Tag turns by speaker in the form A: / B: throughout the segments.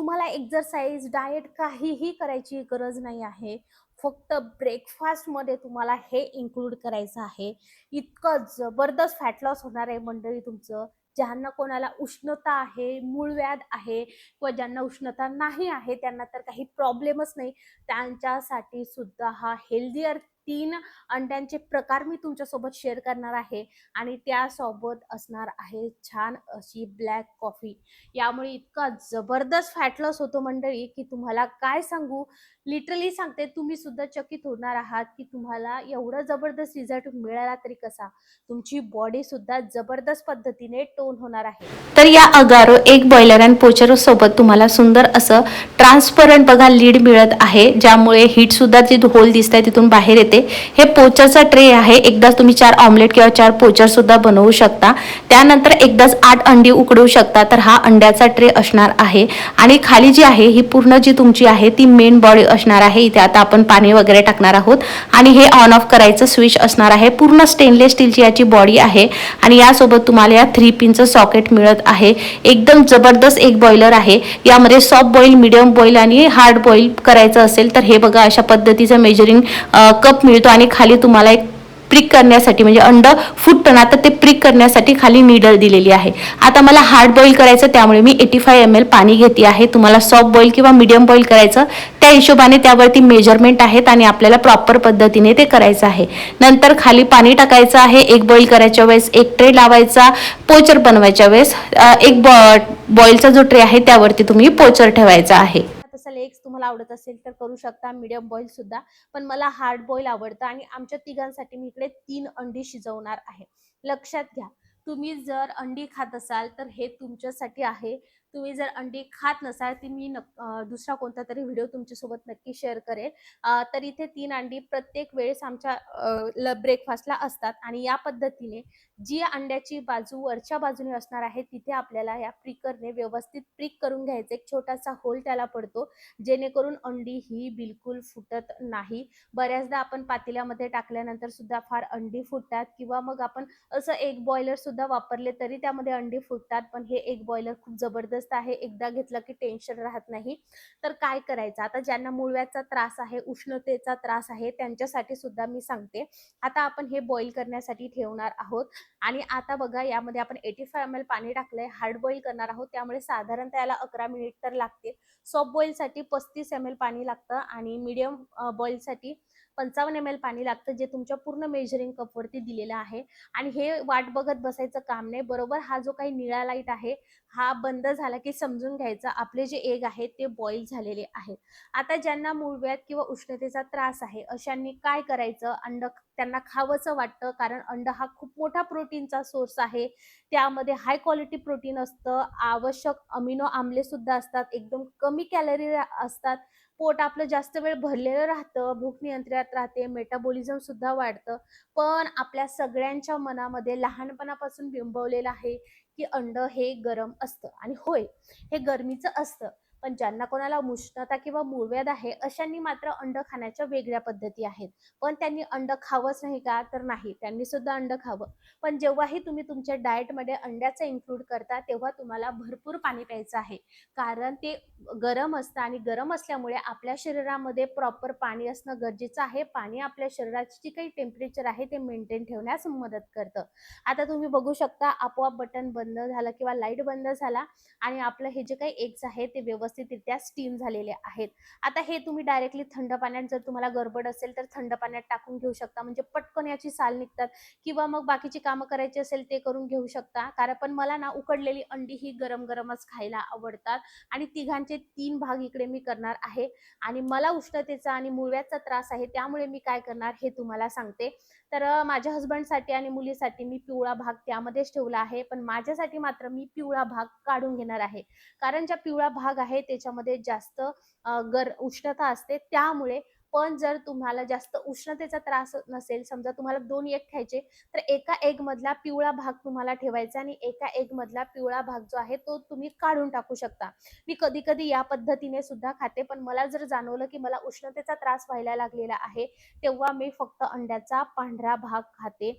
A: तुम्हाला exercise, diet काहीही करायची गरज नाही आहे. फक्त ब्रेकफास्टमध्ये तुम्हाला हे इन्क्लूड करायचं आहे. इतकं जबरदस्त फॅट लॉस होणार आहे मंडळी तुमचं. ज्यांना कोणाला उष्णता आहे, मूळव्याध आहे किंवा ज्यांना उष्णता नाही आहे, त्यांना तर काही प्रॉब्लेमच नाही. त्यांच्यासाठी सुद्धा हा हेल्दीयर 3 अंड्यांचे प्रकार मी तुमच्यासोबत शेअर करणार आहे आणि त्यासोबत असणार आहे छान अशी ब्लॅक कॉफी. यामुळे इतका जबरदस्त फॅट लॉस होतो मंडळी, की तुम्हाला काय सांगू. लिटरली सांगते, तुम्ही सुद्धा चकित होणार आहात, की तुम्हाला एवढा जबरदस्त रिझल्ट मिळाला तरी कसा. तुमची बॉडी सुद्धा जबरदस्त पद्धतीने टोन होणार आहे.
B: तर या अगारो एक बॉयलर आणि पोचर सोबत तुम्हाला सुंदर असं ट्रान्सपरंट बघा लीड मिळत आहे, ज्यामुळे हीट सुद्धा जे होल दिसत आहे तिथून बाहेर येते. हे पोचरचा ट्रे आहे. एकदाच तुम्ही 4 ऑमलेट किंवा 4 पोचर सुद्धा बनवू शकता. त्यानंतर एकदाच 8 अंडी उकडवू शकता. तर हा अंड्याचा ट्रे असणार आहे आणि खाली जी आहे ही पूर्ण जी तुमची आहे ती मेन बॉडी असणार आहे. इथे आता आपण पाणी वगैरे टाकणार आहोत आणि हे ऑन ऑफ करायचं स्विच असणार आहे. पूर्ण स्टेनलेस स्टीलची याची बॉडी आहे आणि यासोबत तुम्हाला या 3 पिनचं सॉकेट मिळत आहे. एकदम जबरदस्त एक बॉयलर आहे. यामध्ये सॉफ्ट बॉईल, मीडियम बॉईल आणि हार्ड बॉईल करायचं असेल तर हे बघा अशा पद्धतीचं मेजरिंग कप मिळतो आणि खाली तुम्हाला एक प्रिक करण्यासाठी म्हणजे अंड फुटतं ना तर ते प्रिक करण्यासाठी खाली नीडल दिलेली आहे. आता मला हार्ड बॉईल करायचं त्यामुळे मी 85 ml पाणी घेते आहे. तुम्हाला सॉफ्ट बॉईल किंवा मीडियम बॉईल करायचं त्या हिशोबाने त्यावरती मेजरमेंट आहेत आणि आपल्याला प्रॉपर पद्धतीने ते करायचं आहे. नंतर खाली पाणी टाकायचं आहे. एक बॉईल करायच्या वेळेस एक ट्रे लावायचा. पोचर बनवायच्या वेळेस एक बॉईलचा जो ट्रे आहे त्यावरती तुम्ही पोचर ठेवायचा आहे.
A: तसं लेग्स तुम्हाला आवडत असेल तर करू शकता, मीडियम बॉईल सुद्धा. पण मला हार्ड बॉईल आवडतं आणि आमच्या तिघांसाठी मी इकडे 3 अंडी शिजवणार आहे. लक्षात घ्या, तुम्ही जर अंडी खात असाल तर हे तुमच्यासाठी आहे. तुम्ही जर अंडी खात नसाल तर मी दुसरा कोणता तरी व्हिडिओ तुमच्यासोबत नक्की शेअर करेल. तर इथे 3 अंडी प्रत्येक वेळेस आमच्या ब्रेकफास्टला असतात आणि या पद्धतीने जी अंड्याची बाजू वरच्या बाजूने असणार आहे तिथे आपल्याला या प्रिकरने व्यवस्थित प्रिक करून घ्यायचं. एक छोटासा होल त्याला पडतो, जेणेकरून अंडी ही बिलकुल फुटत नाही. बऱ्याचदा आपण पातेल्यामध्ये टाकल्यानंतर सुद्धा फार अंडी फुटतात किंवा मग आपण असं एक बॉयलर सुद्धा वापरले तरी त्यामध्ये अंडी फुटतात. पण हे एक बॉयलर खूप जबरदस्त आहे. एकदा घेतलं की टेन्शन राहत नाही. तर काय करायचं आता, ज्यांना मूळव्याधचा त्रास आहे, उष्णतेचा त्रास आहे, त्यांच्यासाठी सुद्धा मी सांगते. आता आपण हे बॉईल करण्यासाठी ठेवणार आहोत आणि आता बघा यामध्ये आपण 85 ml पाणी टाकलंय. हार्ड बॉईल करणार आहोत त्यामुळे साधारणतः याला 11 मिनिट तर लागतील. सॉफ्ट बॉईलसाठी 35 ml पाणी लागतं आणि मीडियम बॉईलसाठी 55 ml पाणी लागतं, जे तुमच्या पूर्ण मेजरिंग कपवरती दिलेलं आहे. आणि हे वाट बघत बसायचं काम नाही. बरोबर हा जो काही निळा लाईट आहे हा बंद झाला की समजून घ्यायचं आपले जे एग आहेत ते बॉईल झालेले आहेत. आता ज्यांना मूळव्याध किंवा उष्णतेचा त्रास आहे अशांनी काय करायचं, अंड त्यांना खावंसं वाटतं कारण अंड हा खूप मोठा प्रोटीनचा सोर्स आहे. त्यामध्ये हाय क्वालिटी प्रोटीन असतं, आवश्यक अमिनो आम्ले सुद्धा असतात, एकदम कमी कॅलरी असतात. पोट आपलं जास्त वेळ भरलेलं राहतं, भूक नियंत्रणात राहते, मेटाबॉलिझम सुद्धा वाढतं. पण आपल्या सगळ्यांच्या मनामध्ये लहानपणापासून बिंबवलेलं आहे की अंड हे गरम असतं आणि होय, हे गरमीचं असतं. पण ज्यांना कोणाला उष्णता किंवा मूळव्याध आहे अशांनी मात्र अंड खाण्याच्या वेगळ्या पद्धती आहेत. पण त्यांनी अंड खावंच नाही का, तर नाही, त्यांनी सुद्धा अंड खावं. पण जेव्हाही तुम्ही तुमच्या डाएटमध्ये अंड्याचं इन्क्लूड करता तेव्हा तुम्हाला भरपूर पाणी प्यायचं आहे. कारण ते गरम असतं आणि गरम असल्यामुळे आपल्या शरीरामध्ये प्रॉपर पाणी असणं गरजेचं आहे. पाणी आपल्या शरीराची जी काही टेम्परेचर आहे ते मेंटेन ठेवण्यास मदत करतं. आता तुम्ही बघू शकता आपोआप बटन बंद झालं किंवा लाईट बंद झाला आणि आपलं हे जे काही एग्स आहे ते व्यवस्थितरित्या स्टीम झालेले आहेत. आता हे तुम्ही डायरेक्टली थंड पाण्यात, जर तुम्हाला गडबड असेल तर थंड पाण्यात टाकून घेऊ शकता, म्हणजे पटकन याची साल निघतात. किंवा मग बाकीची कामं करायची असेल ते करून घेऊ शकता. कारण पण मला ना उकडलेली अंडी ही गरम गरमच खायला आवडतात आणि तिघांचे 3 भाग इकडे मी करणार आहे. आणि मला उष्णतेचा आणि मूळव्याधचा त्रास आहे त्यामुळे मी काय करणार हे तुम्हाला सांगते. तर माझ्या हसबंडसाठी आणि मुलीसाठी मी पिवळा भाग त्यामध्येच ठेवला आहे, पण माझ्यासाठी मात्र मी पिवळा भाग काढून घेणार आहे. कारण ज्या पिवळा भाग आहे त्याच्यामध्ये जास्त उष्णता असते त्यामुळे. पण जर तुम्हाला जास्त उष्णतेचा त्रास नसेल, समजा तुम्हाला 2 एग खायचे, तर एका एग मधला पिवळा भाग तुम्हाला ठेवायचा आणि एका एग मधला पिवळा भाग जो आहे तो तुम्ही काढून टाकू शकता. मी कधी कधी या पद्धतीने सुद्धा खाते, पण मला जर जाणवलं की मला उष्णतेचा त्रास व्हायला लागलेला आहे तेव्हा मी फक्त अंड्याचा पांढरा भाग खाते.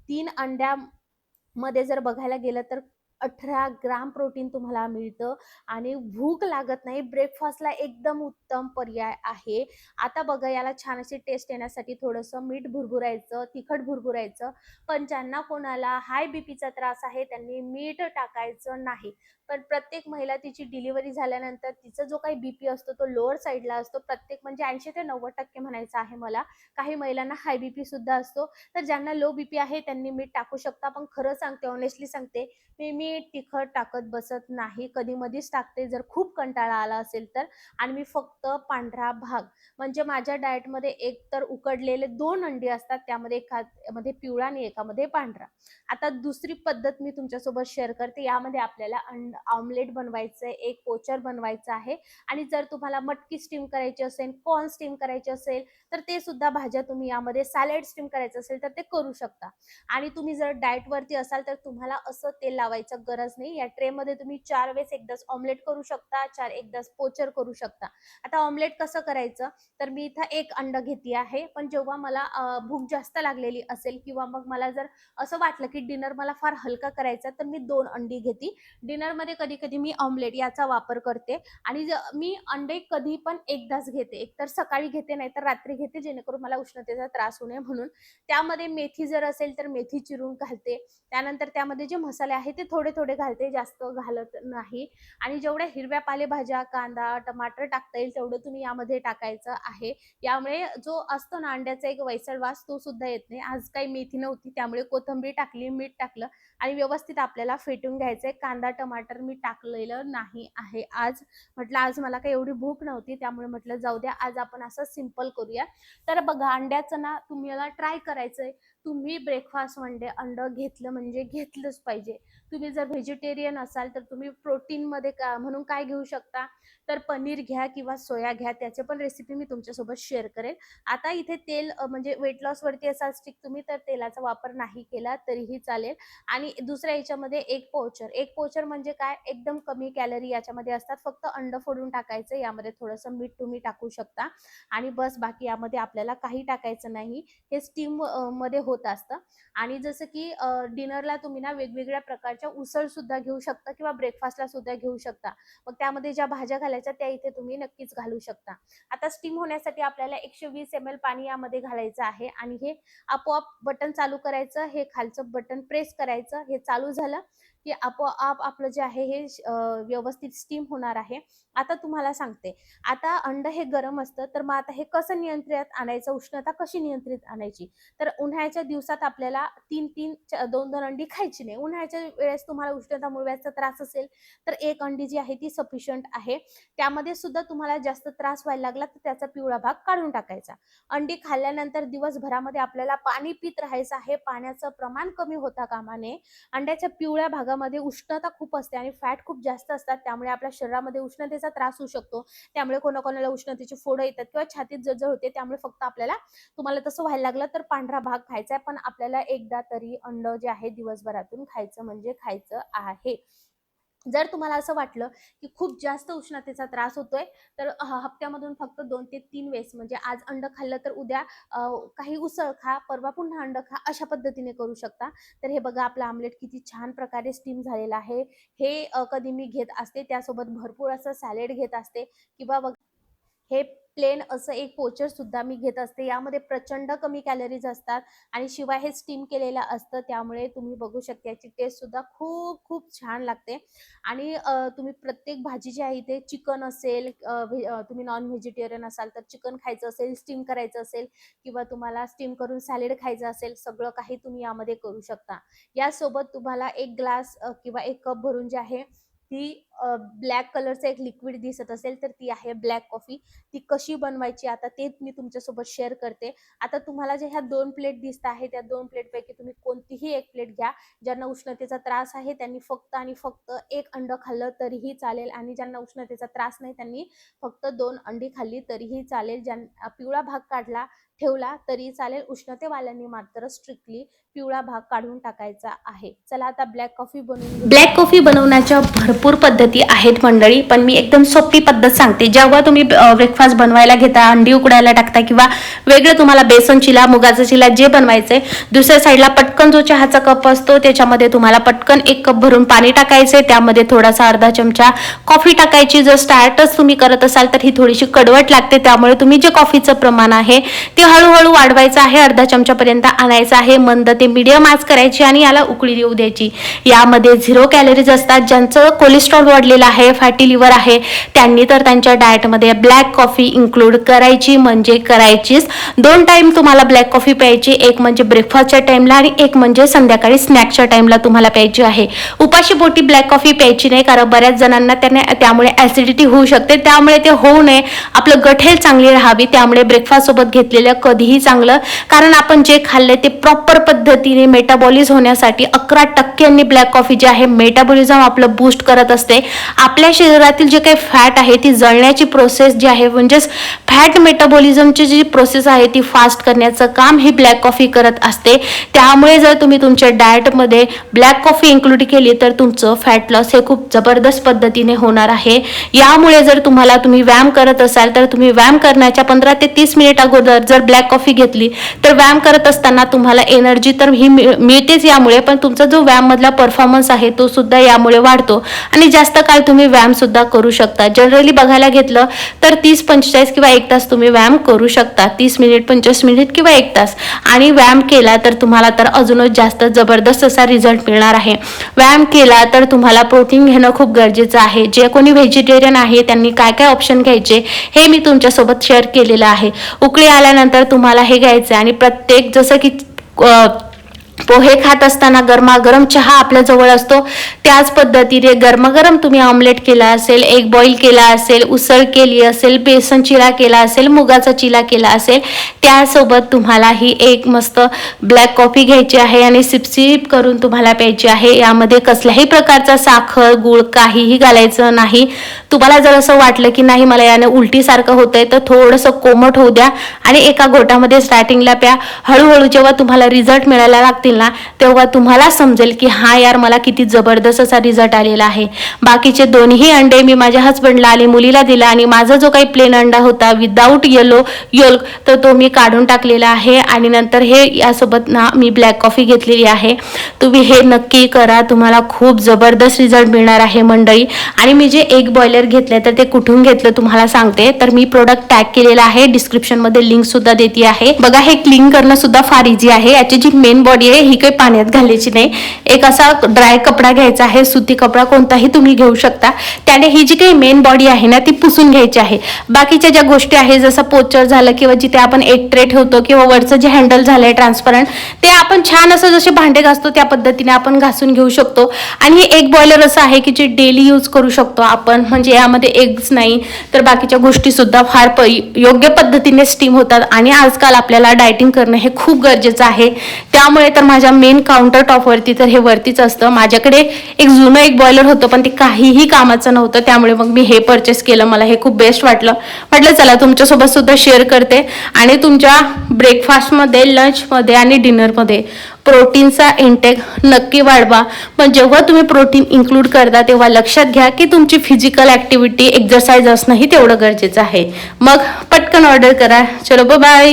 A: 3 अंड्यामध्ये जर बघायला गेलं तर 18 ग्राम प्रोटीन तुम्हाला मिळतं आणि भूक लागत नाही. ब्रेकफास्टला एकदम उत्तम पर्याय आहे. आता बघा, याला छान अशी टेस्ट येण्यासाठी थोडंसं मीठ भुरभुरायचं, तिखट भुरभुरायचं. पण ज्यांना कोणाला हाय बीपीचा त्रास आहे त्यांनी मीठ टाकायचं नाही. पण प्रत्येक महिला तिची डिलिव्हरी झाल्यानंतर तिचा जो काही बीपी असतो तो लोअर साईडला असतो. प्रत्येक म्हणजे 80 ते 90% म्हणायचं आहे मला. काही महिलांना हाय बीपी सुद्धा असतो. तर ज्यांना लो बीपी आहे त्यांनी मीठ टाकू शकता. पण खरं सांगते, ऑनेस्टली सांगते, मी मीठ तिखट टाकत बसत नाही. कधी-मधीच टाकते जर खूप कंटाळा आला असेल तर. आणि मी फक्त पांढरा भाग, म्हणजे माझ्या डाएटमध्ये एक तर उकडलेले 2 अंडी असतात, त्यामध्ये एकामध्ये पिवळा आणि एकामध्ये पांढरा. आता दुसरी पद्धत मी तुमच्यासोबत शेअर करते. यामध्ये आपल्याला ऑमलेट बनवायचं आहे, एक पोचर बनवायचं आहे. आणि जर तुम्हाला मटकी स्टीम करायची असेल, कॉर्न स्टीम करायची असेल, तर ते सुद्धा भाज्या तुम्ही यामध्ये, सॅलड स्टीम करायचं असेल तर ते करू शकता. आणि तुम्ही जर डाएटवरती असाल तर तुम्हाला असं तेल लावायचं गरज नाही. या ट्रेमध्ये तुम्ही 4 वेळेस एकदाच ऑमलेट करू शकता, 4 एकदाच पोचर करू शकता. आता ऑमलेट कसं करायचं, तर मी इथं 1 अंड घेते आहे. पण जेव्हा मला भूक जास्त लागलेली असेल किंवा मग मला जर असं वाटलं की डिनर मला फार हलका करायचा, तर मी 2 अंडी घेते. डिनरमध्ये कधी-कधी मी ऑमलेट याचा वापर करते. आणि मी अंडे कधी पण एकदाच घेते. एकतर सकाळी घेते नाहीतर रात्री घेते, जेणेकरून मला उष्णतेचा त्रास होऊ नये म्हणून. त्यामध्ये मेथी जर असेल तर मेथी चिरून घालते. त्यानंतर त्यामध्ये जे मसाले आहेत ते थोडे-थोडे घालते, जास्त घालत नाही. आणि जेवढ्या हिरव्या पालेभाज्या, कांदा, टमाटर टाकता येईल तेवढं तुम्ही यामध्ये टाकायचं आहे. यामुळे जो असतो ना अंड्याचा एक वैसळ वास, तो सुद्धा येत नाही. आज काही मेथी नव्हती त्यामुळे कोथिंबीर टाकली, मीठ टाकलं आणि व्यवस्थित आपल्याला फेटून घ्यायचंय. कांदा, टमाटर मी टाकलेलं नाही आहे आज. म्हटलं आज मला काही एवढी भूक नव्हती, त्यामुळे म्हटलं जाऊ द्या, आज आपण असं सिंपल करूया. तर बघा, अंड्याचं ना तुम्हाला ट्राय करायचंय. तुम्ही ब्रेकफास्ट मध्ये अंड घेतलं म्हणजे घेतलंच पाहिजे. तुम्ही जर व्हेजिटेरियन असाल तर तुम्ही प्रोटीनमध्ये म्हणून काय घेऊ शकता, तर पनीर घ्या किंवा सोया घ्या. त्याचे पण रेसिपी मी तुमच्यासोबत शेअर करेल. आता इथे तेल म्हणजे वेट लॉस वरती असाल स्टिक तुम्ही, तर तेलाचा वापर नाही केला तरीही चालेल. आणि दुसऱ्या याच्यामध्ये एक पोचर म्हणजे काय, एकदम कमी कॅलरी याच्यामध्ये असतात. फक्त अंड फोडून टाकायचं, यामध्ये थोडंसं मीठ तुम्ही टाकू शकता आणि बस. बाकी यामध्ये आपल्याला काही टाकायचं नाही. हे स्टीम मध्ये होत असतं. आणि जसं की डिनरला तुम्ही ना वेगवेगळ्या प्रकारच्या उसळ सुद्धा घेऊ शकता किंवा ब्रेकफास्टला सुद्धा घेऊ शकता. मग त्यामध्ये ज्या भाज्या घालायच्या त्या इथे तुम्ही नक्कीच घालू शकता. आता स्टीम होण्यासाठी आपल्याला 120 ml पाणी यामध्ये घालायचं आहे आणि हे आपोआप बटन चालू करायचं. हे खालचं बटन प्रेस करायचं. हे चालू झालं की आपोआप आपलं जे आहे हे व्यवस्थित स्टीम होणार आहे. आता तुम्हाला सांगते, आता अंड हे गरम असतं, तर मग आता हे कसं नियंत्रित आणायचं, उष्णता कशी नियंत्रित आणायची. तर उन्हाळ्याच्या दिवसात आपल्याला 3-3 2-2 अंडी खायची नाही. उन्हाळ्याच्या वेळेस तुम्हाला उष्णता मुळव्याचा त्रास असेल तर 1 अंडी जी आहे ती सफिशियंट आहे. त्यामध्ये सुद्धा तुम्हाला जास्त त्रास व्हायला लागला तर त्याचा पिवळा भाग काढून टाकायचा. अंडी खाल्ल्यानंतर दिवसभरामध्ये आपल्याला पाणी पीत राहायचं आहे. पाण्याचं प्रमाण कमी होता कामा नये. अंड्याच्या पिवळ्या भागामध्ये उष्णता खूप असते आणि फॅट खूप जास्त असतात, त्यामुळे आपल्या शरीरामध्ये उष्णतेचा त्रास होऊ शकतो. त्यामुळे कोणाकोणाला उष्णतेची फोडं येतात किंवा छातीत जळजळ होते. त्यामुळे फक्त आपल्याला, तुम्हाला तसं व्हायला लागलं तर पांढरा भाग खायचा आहे. पण आपल्याला एकदा तरी अंड जे आहे दिवसभरातून खायचं म्हणजे खायचं आहे. जर तुम्हाला असं वाटलं की खूप जास्त उष्णतेचा त्रास होतोय, तर हप्त्यामधून फक्त 2 ते 3 वेळेस, म्हणजे आज अंड खाल्लं तर उद्या काही उसळ खा, परवा पुन्हा अंड खा, अशा पद्धतीने करू शकता. तर हे बघा, आपलं आमलेट किती छान प्रकारे स्टीम झालेलं आहे. हे कधी मी घेत असते, त्यासोबत भरपूर असं सॅलेड घेत असते किंवा हे प्लेन असं एक पोचर सुद्धा मी घेत असते. यामध्ये प्रचंड कमी कॅलरीज असतात आणि शिवाय हे स्टीम केलेलं असतं, त्यामुळे तुम्ही बघू शकता याची टेस्ट सुद्धा खूप खूप छान लागते. आणि तुम्ही प्रत्येक भाजी जी आहे ते चिकन असेल, तुम्ही नॉन व्हेजिटेरियन असाल तर चिकन खायचं असेल, स्टीम करायचं असेल किंवा तुम्हाला स्टीम करून सॅलेड खायचं असेल, सगळं काही तुम्ही यामध्ये करू शकता. यासोबत तुम्हाला 1 ग्लास किंवा 1 कप भरून जे आहे ती ब्लॅक कलरचं एक लिक्विड दिसत असेल तर ती आहे ब्लॅक कॉफी. ती कशी बनवायची आता ते मी तुमच्यासोबत शेअर करते. आता तुम्हाला जे ह्या 2 प्लेट दिसत आहे, त्या 2 प्लेटपैकी तुम्ही कोणतीही 1 प्लेट घ्या. ज्यांना उष्णतेचा त्रास आहे त्यांनी फक्त आणि फक्त 1 अंड खाल्लं तरीही चालेल आणि ज्यांना उष्णतेचा त्रास नाही त्यांनी फक्त 2 अंडी खाल्ली तरीही चालेल. पिवळा भाग काढला ठेवला तरी चालेल. उष्णतेवाल्यांनी मात्र स्ट्रिक्टली पिवळा भाग काढून टाकायचा आहे. चला आता ब्लॅक कॉफी बनवून
B: ब्लॅक कॉफी बनवण्याच्या भरपूर पद्धती आहेत मंडळी, पण मी एकदम सोपी पद्धत सांगते. जेव्हा तुम्ही ब्रेकफास्ट बनवायला घेता, अंडी उकडायला टाकता किंवा वेगळं तुम्हाला बेसन चिला, मुगाचा चिला जे बनवायचंय, दुसऱ्या साईडला पटकन जो चहाचा कप असतो त्याच्यामध्ये तुम्हाला पटकन 1 कप भरून पाणी टाकायचे, त्यामध्ये थोडासा अर्धा चमचा कॉफी टाकायची. जर स्टार्टच तुम्ही करत असाल तर ही थोडीशी कडवट लागते, त्यामुळे तुम्ही जे कॉफीचं प्रमाण आहे ते हळूहळू वाढवायचं आहे. अर्धा चमचापर्यंत आणायचं आहे. मंद ते मीडियम आच करायची आणि याला उकळी येऊ द्यायची. यामध्ये 0 कॅलरीज असतात. ज्यांचं कोलेस्ट्रॉल वाढलेलं आहे, फॅटी लिव्हर आहे, त्यांनी तर त्यांच्या डाएटमध्ये ब्लॅक कॉफी इन्क्लूड करायची म्हणजे करायचीच. 2 टाइम तुम्हाला ब्लॅक कॉफी प्यायची, एक म्हणजे ब्रेकफास्टच्या टाइमला आणि एक म्हणजे संध्याकाळी स्नॅक्सच्या टाइमला तुम्हाला प्यायची आहे. उपाशी पोटी ब्लॅक कॉफी प्यायची नाही, कारण बऱ्याच जणांना त्यामुळे ऍसिडिटी होऊ शकते. त्यामुळे ते होऊ नये, आपलं गट हेल्थ चांगली राहावी, त्यामुळे ब्रेकफास्ट सोबत घेतलेलं कधीही चांगलं. कारण आपण जे खाल्ले ते प्रॉपर पद्धतीने मेटाबॉलिझम होण्यासाठी 11% ब्लॅक कॉफी जी आहे मेटाबॉलिझम आपलं बूस्ट करत असते. आपल्या शरीरातील जे काही फॅट आहे ती जळण्याची प्रोसेस जी आहे, म्हणजेच फॅट मेटाबॉलिझमची जी प्रोसेस आहे ती फास्ट करण्याचं काम ही ब्लॅक कॉफी करत असते. त्यामुळे जर तुम्ही तुमच्या डाएटमध्ये ब्लॅक कॉफी इन्क्लूड केली तर तुमचं फॅट लॉस हे खूप जबरदस्त पद्धतीने होणार आहे. यामुळे जर तुम्ही व्यायाम करत असाल तर तुम्ही व्यायाम करण्याच्या 15 ते 30 मिनिट अगोदर जर ब्लॅक कॉफी घेतली तर व्यायाम करत असताना तुम्हाला एनर्जी तर ही मिळतेच यामुळे, पण तुमचा जो व्यायाम मधला परफॉर्मन्स आहे तो सुद्धा यामुळे वाढतो आणि जास्त काळ तुम्ही व्यायाम सुद्धा करू शकता. जनरली बघायला घेतलं तर 30-45 किंवा 1 तास तुम्ही व्यायाम करू शकता. 30 मिनिट, 25 मिनिट किंवा 1 तास, आणि व्यायाम केला तर तुम्हाला तर अजूनच जास्त जबरदस्त असा रिझल्ट मिळणार आहे. व्यायाम केला तर तुम्हाला प्रोटीन घेणं खूप गरजेचं आहे. जे कोणी व्हेजिटेरियन आहे त्यांनी काय काय ऑप्शन घ्यायचे हे मी तुमच्यासोबत शेअर केलेलं आहे. उकळी आल्यानंतर तुम्हाला हे घ्यायचं आणि प्रत्येक जसं की पोहे खात असताना गरमागरम चहा आपल्या जवळ असतो, त्याच पद्धतीने गरमागरम तुम्ही ऑमलेट केला असेल, एग बॉईल केला असेल, उसळ केली असेल, बेसन चिला केला असेल, मुगाचा चिला केला असेल, त्यासोबत तुम्हाला ही एक मस्त ब्लॅक कॉफी घ्यायची आहे आणि सिप करून तुम्हाला प्यायची आहे. यामध्ये कसल्याही प्रकारचा साखर, गूळ काहीही घालायचं नाही. तुम्हाला जर असं वाटलं की नाही मला याने उलटीसारखं होतंय तर थोडंसं कोमट होऊ द्या आणि एका घोटामध्ये स्टार्टिंगला प्या. हळूहळू जेव्हा तुम्हाला रिझल्ट मिळायला लागतील ना तेव्हा तुम्हाला समजेल की हा यार मला किती जबरदस्त असा रिझल्ट आलेला आहे. बाकीचे 2ही अंडे मी माझ्या हस्बंडला आणि मुलीला दिला आणि माझा जो काही प्लेन अंडा होता विदाऊट योल्क तर तो मी काढून टाकलेला आहे आणि नंतर हे यासोबत ना मी ब्लॅक कॉफी घेतलेली आहे. तुम्ही हे नक्की करा, तुम्हाला खूप जबरदस्त रिझल्ट मिळणार आहे मंडळी. आणि मी जे एग बॉयलर घेतले तर ते कुठून घेतलं तुम्हाला सांगते. तर मी प्रोडक्ट टॅग केलेला आहे, डिस्क्रिप्शन मध्ये लिंक सुद्धा देते आहे. बघा हे क्लीन करणं सुद्धा फार इझी आहे. याची जी मेन बॉडी आहे ही काही पाण्यात घालायची नाही. एक असा ड्राय कपडा घ्यायचा आहे, सुती कपडा कोणताही तुम्ही घेऊ शकता. त्याने ही जी काही मेन बॉडी आहे ना ती पुसून घ्यायची आहे. बाकीच्या ज्या गोष्टी आहे जसं पोचर झालं किंवा जिथे आपण एक ट्रे ठेवतो किंवा वरचं जे हँडल झालंय ट्रान्सपरंट ते आपण छान असं जसे भांडे घासतो त्या पद्धतीने आपण घासून घेऊ शकतो. आणि हे एक बॉयलर असं आहे की जे डेली यूज करू शकतो आपण, म्हणजे यामध्ये एग्स नाही तर बाकीच्या गोष्टी सुद्धा फार योग्य पद्धतीने स्टीम होतात. आणि आजकाल आपल्याला डायटिंग करणं हे खूप गरजेचं आहे. त्यामुळे तर माझ्या मेन काउंटर टॉपवरती तर हे वरतीच असतं. माझ्याकडे एक जुनं एक बॉयलर होतं पण ते काहीही कामाचं नव्हतं, त्यामुळे मग मी हे परचेस केलं. मला हे खूप बेस्ट वाटलं. म्हटलं चला तुमच्यासोबत सुद्धा शेअर करते. आणि तुमच्या ब्रेकफास्टमध्ये, लंचमध्ये आणि डिनरमध्ये प्रोटीनचा इंटेक नक्की वाढवा. पण जेव्हा तुम्ही प्रोटीन इन्क्लूड करता तेव्हा लक्षात घ्या की तुमची फिजिकल ऍक्टिव्हिटी, एक्सरसाइज असणंही तेवढं गरजेचं आहे. मग पटकन ऑर्डर करा. चलो बाय.